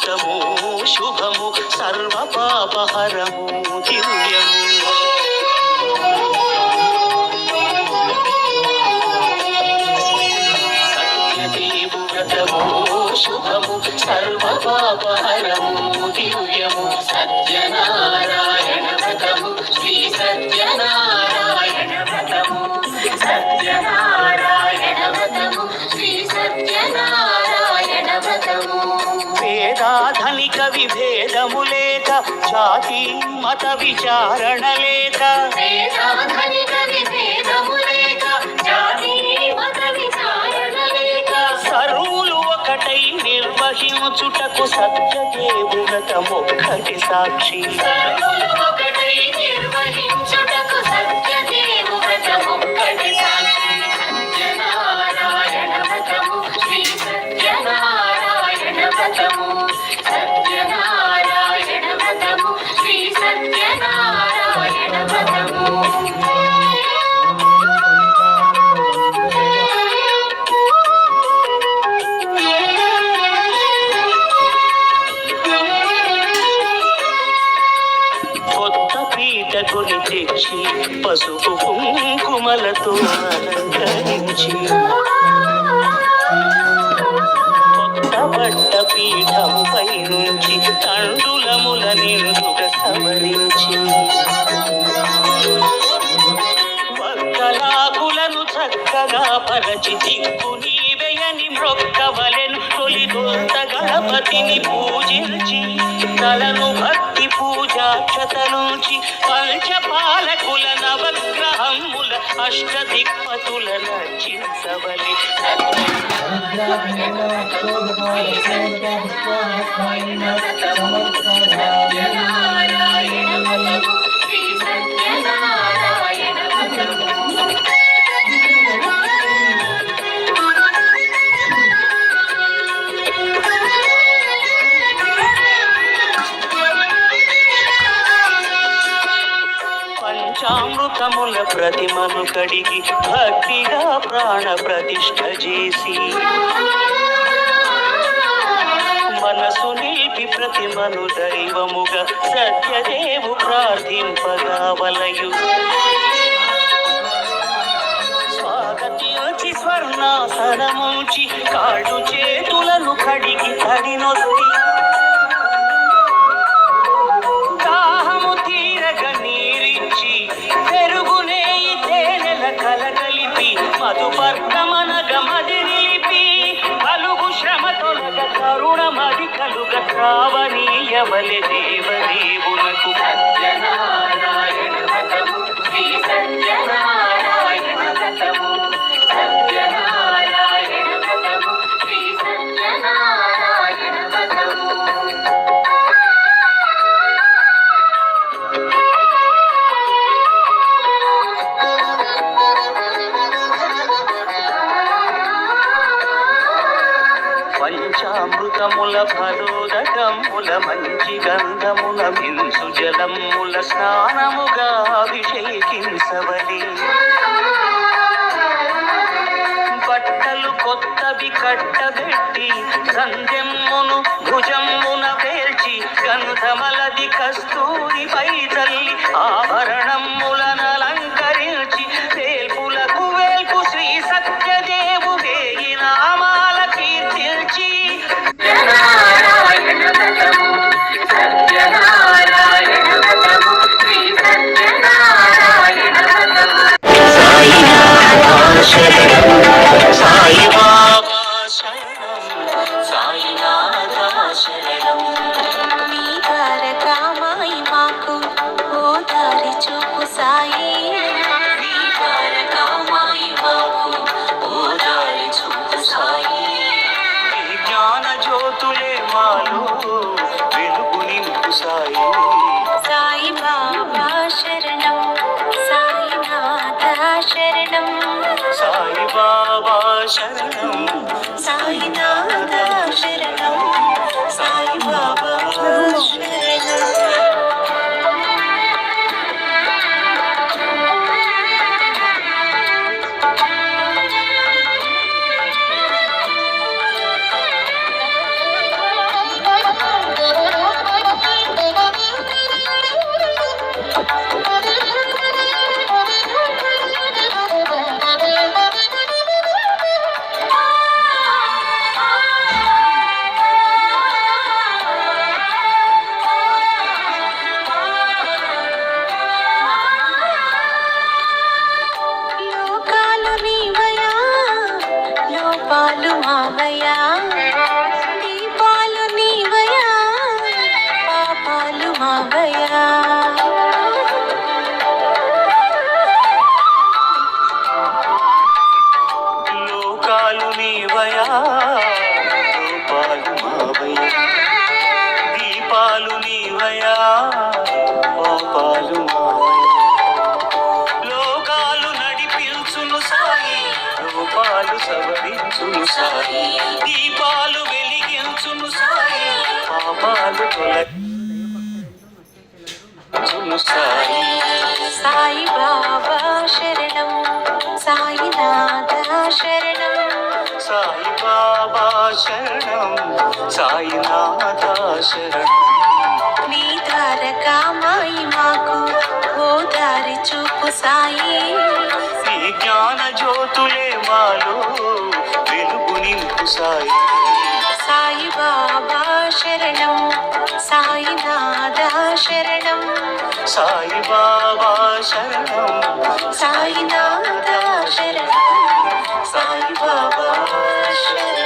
వ్రతము శుభము సర్వ పాపహరము దివ్యము. సత్యదేవు వ్రతము శుభము సర్వ పాపహరము దివ్యము. సత్యనారాయణ వ్రతము శ్రీ సత్యనారాయణ వ్రతము. సత్యనారాయణ వ్రతము శ్రీ సత్యనారాయణ వ్రతము. వేదాధనిక విభేదము లేక జాతి మత విచారణ లేక. వేదాధనిక విభేదము లేక జాతి మత విచారణ లేక. సర్వులు ఒకటై నిర్వహించుటకు సత్యదేవు వ్రతమొక్కటి సాక్షి. సర్వులు ఒకటై నిర్వహించుటకు సత్యదేవు వ్రతమొక్కటి సాక్షి. సత్యనారాయణ వ్రతము శ్రీ సత్యనారాయణ వ్రతము. సత్యనారాయణ వ్రతము శ్రీ సత్యనారాయణ వ్రతము. కొత్త పీట కొని తెచ్చి పసుపు కుంకుమలతో అలంకరించి కొత్త బట్ట పీఠముపై నుంచి తండులముల నిండుగా సవరించి వక్కలాకులను చక్కగా పరచి దిక్కు నీవేయని మ్రొక్కవలెను. తొలి దొంత గణపతిని పూజించి తలను భక్తి పూజాక్షతలుంచి పంచపాలకుల నవగ్రహముల అష్టదిక్పతుల నర్చించవలె. సత్యనారాయణ శ్రీ సత్యనారాయణ పంచామృతముల ప్రతిమను కడిగి భక్తిగా ప్రాణ ప్రతిష్ఠ చేసి మనసు నిలిపి ప్రతిమను దైవముగా సత్యదేవు ప్రార్థింపగా వలయు. స్వాగతించి స్వర్ణాసనముంచి కాళ్ళు చేతులను కడిగి తడినొత్తి దాహము తీరగా నీరించి పెరుగునేయి తేనెల కలగలిపి మధుపర్కమనగ మది నిలిపి కలుగు శ్రమ తొలగ కరుణమది కలుగ శ్రావణీయవలె దేవదేవునకు. సత్యనారాయణ వ్రతము శ్రీ సత్యనారాయణ వ్రతము. సత్యనారాయణ వ్రతము శ్రీ సత్యనారాయణ వ్రతము. పంచామృతముల ఫలోదకముల మంచి గంధముల మిన్సు జలముల స్నానముగా అభిషేకించవలే. బట్టలు కొత్తవి కట్టబెట్టి సంధ్యమ్మును భుజమ్మున పేల్చి గంధమలది కస్తూరిపై చల్లి ఆభరణములను అలంకరించి వేల్పులకు వేల్పు శ్రీ సత్యదేవు వేయి నామాల కీర్తించి. సత్యనారాయణ వ్రతము సత్యనారాయణ వ్రతము శ్రీ సత్యనారాయణ వ్రతము. సాయిబాబా శరణం సాయినాథ శరణం. నీ ద్వారకామాయి మాకు ఓ దారి చూపు సాయి. నీ ద్వారకామాయి మాకు ఓ దారి చూపు సాయి. నీ జ్ఞాన జ్యోతులే మాలో వెలుగు నింపు సాయి. సాయిబాబా శరణం సాయినాథ శరణం. సాయిబాబా శరణం సాయినాథ శరణం సాయిబాబా శరణం. పాపాలు మావయ్యా దీపాలు నీవయ్యా పాపాలు మావయ్యా లోకాలు నీవయా రూపాలు మావయ్యా దీపాలు నీవయా పాపాలు మావయ్యా లోకాలు నడిపించును సాయి రూపాలు సవరించును సాయి దీపాలు వెలిగించును సాయి పాపాలు తొలగించును సాయి సాయి బాబా శరణం సాయినాథ శరణం సాయి బాబా శరణం సాయినాథ శరణం నీ ద్వారకా మాయి మాకు ఓ దారి చూపు సాయి నీ జ్ఞాన జ్యోతులే మాలో వెలుగు నింపు సాయి సాయి బాబా శరణం సాయినాథ శరణం సాయి బాబా శరణం సాయినాథ శరణం సాయి బాబా శరణం